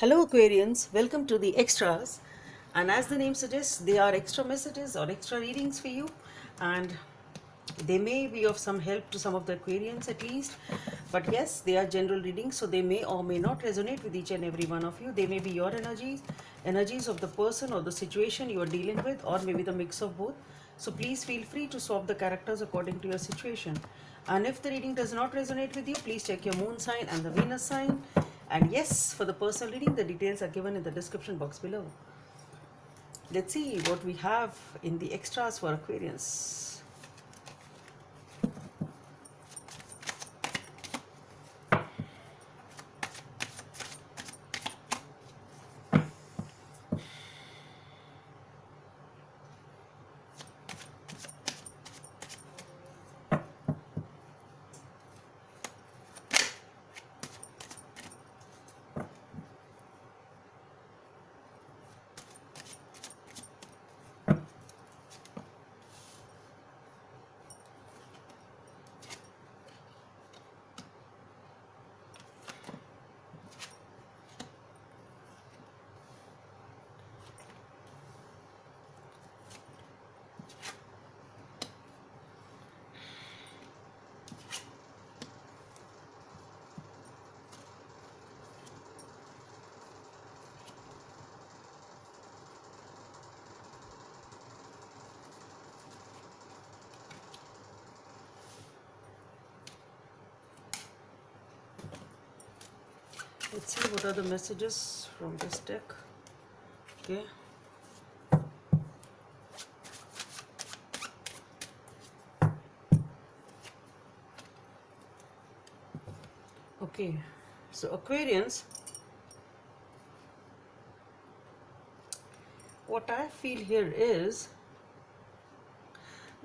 Hello Aquarians, welcome to the extras. And as the name suggests, they are extra messages or extra readings for you, and they may be of some help to some of the Aquarians at least. But yes, they are general readings, so they may or may not resonate with each and every one of you. They may be your energies of the person or the situation you are dealing with, or maybe the mix of both. So please feel free to swap the characters according to your situation. And if the reading does not resonate with you, please check your moon sign and the Venus sign. And yes, for the personal reading, the details are given in the description box below. Let's see what we have in the extras for Aquarians. Let's see what are the messages from this deck. Okay. Okay. So Aquarians, what I feel here is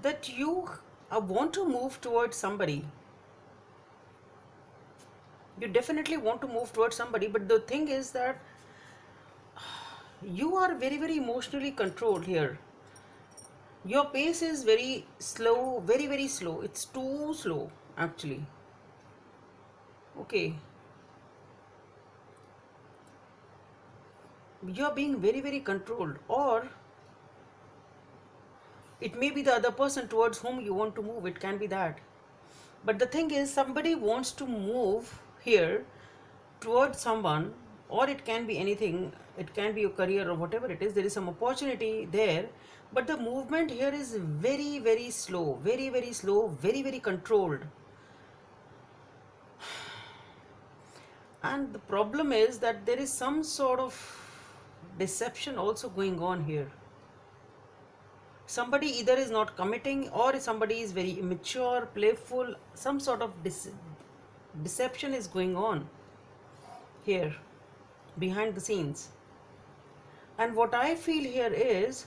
that you want to move towards somebody. You definitely want to move towards somebody, but the thing is that you are very emotionally controlled here. Your pace is very slow, very slow. It's too slow actually. Okay. You are being very controlled, or it may be the other person towards whom you want to move. It can be that. But the thing is, somebody wants to move here towards someone, or it can be anything. It can be your career or whatever it is. There is some opportunity there, but the movement here is very slow, very slow, very controlled. And the problem is that there is some sort of deception also going on here. Somebody either is not committing, or somebody is very immature, playful. Some sort of deception is going on here behind the scenes. And what I feel here is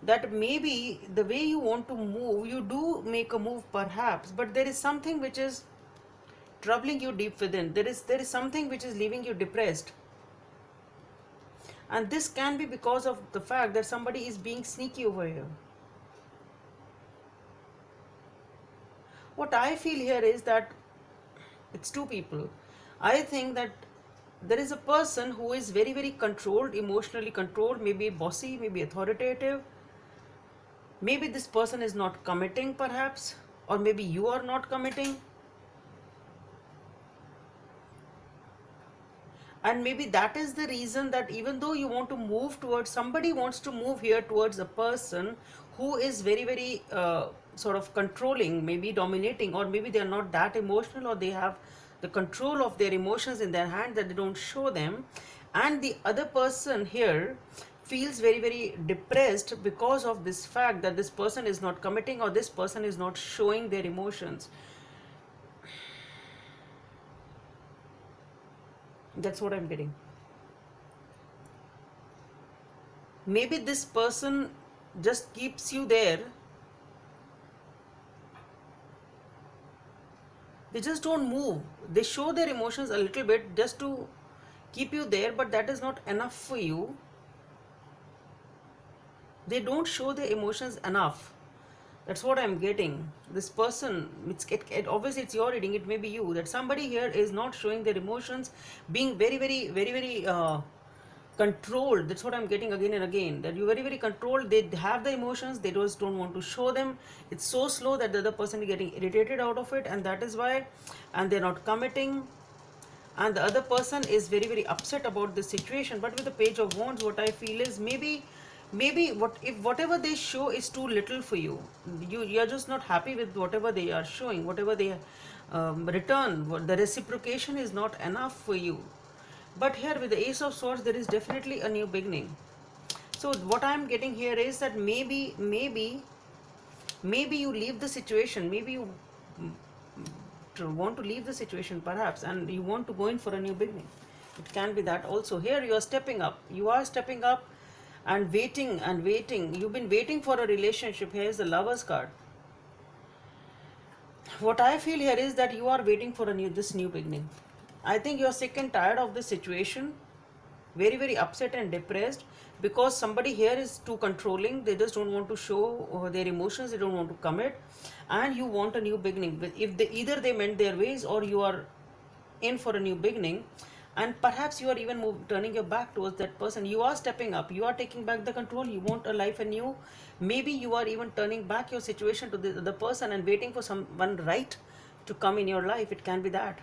that maybe the way you want to move, you do make a move perhaps, but there is something which is troubling you deep within. There is something which is leaving you depressed. And this can be because of the fact that somebody is being sneaky over here. What I feel here is that it's two people. I think that there is a person who is very controlled, emotionally controlled, maybe bossy, maybe authoritative. Maybe this person is not committing perhaps, or maybe you are not committing. And maybe that is the reason that even though you want to move towards, somebody wants to move here towards a person who is very sort of controlling, maybe dominating, or maybe they are not that emotional, or they have the control of their emotions in their hand that they don't show them. And the other person here feels very depressed because of this fact that this person is not committing, or this person is not showing their emotions. That's what I'm getting. Maybe this person just keeps you there. They just don't move. They show their emotions a little bit just to keep you there, but that is not enough for you. They don't show their emotions enough. That's what I'm getting. This person, obviously it's your reading, it may be you, that somebody here is not showing their emotions, being very controlled. That's what I'm getting again and again, that you're very controlled. They have the emotions, they just don't want to show them. It's so slow that the other person is getting irritated out of it, and that is why, and they're not committing, and the other person is very upset about this situation. But with the Page of Wands, what I feel is maybe what if whatever they show is too little for you. You're just not happy with whatever they are showing, whatever they return. The reciprocation is not enough for you. But here with the Ace of Swords, there is definitely a new beginning. So what I'm getting here is that maybe you leave the situation, maybe you want to leave the situation perhaps, and you want to go in for a new beginning. It can be that also. Here you are stepping up, and waiting. You've been waiting for a relationship. Here is the Lovers card. What I feel here is that you are waiting for this new beginning. I think you are sick and tired of this situation, very upset and depressed, because somebody here is too controlling. They just don't want to show their emotions, they don't want to commit, and you want a new beginning. If either they mend their ways, or you are in for a new beginning, and perhaps you are even turning your back towards that person. You are stepping up, you are taking back the control, you want a life anew. Maybe you are even turning back your situation to the person and waiting for someone right to come in your life. It can be that.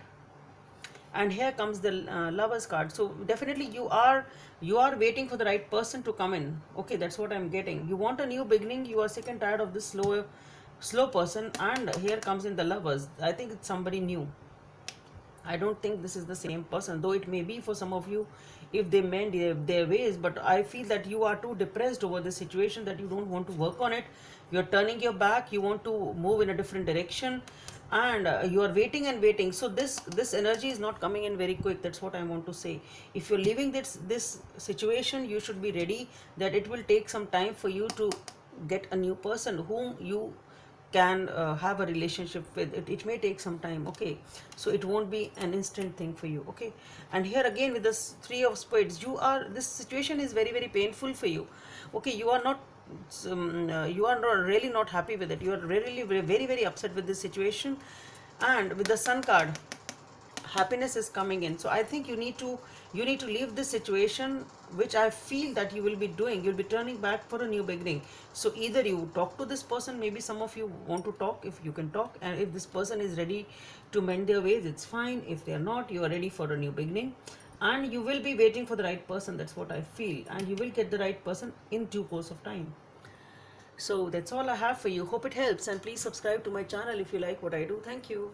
And here comes the Lovers card. So definitely you are waiting for the right person to come in. Okay, that's what I'm getting. You want a new beginning, you are sick and tired of this slow person, and here comes in the Lovers. I think it's somebody new. I don't think this is the same person, though it may be for some of you if they mend their ways. But I feel that you are too depressed over the situation that you don't want to work on it. You're turning your back, you want to move in a different direction, and you are waiting. So this energy is not coming in very quick. That's what I want to say. If you're leaving this situation, you should be ready that it will take some time for you to get a new person whom you can have a relationship with. It may take some time. Okay, so it won't be an instant thing for you. Okay, and here again with this Three of Spades, this situation is very painful for you. Okay, you are not really not happy with it. You are really very upset with this situation. And with the Sun card, happiness is coming in. So I think you need to leave this situation, which I feel that you will be doing. You'll be turning back for a new beginning. So either you talk to this person, maybe some of you want to talk, if you can talk, and if this person is ready to mend their ways, it's fine. If they are not, you are ready for a new beginning, and you will be waiting for the right person. That's what I feel, and you will get the right person in due course of time. So that's all I have for you. Hope it helps, and please subscribe to my channel if you like what I do. Thank you.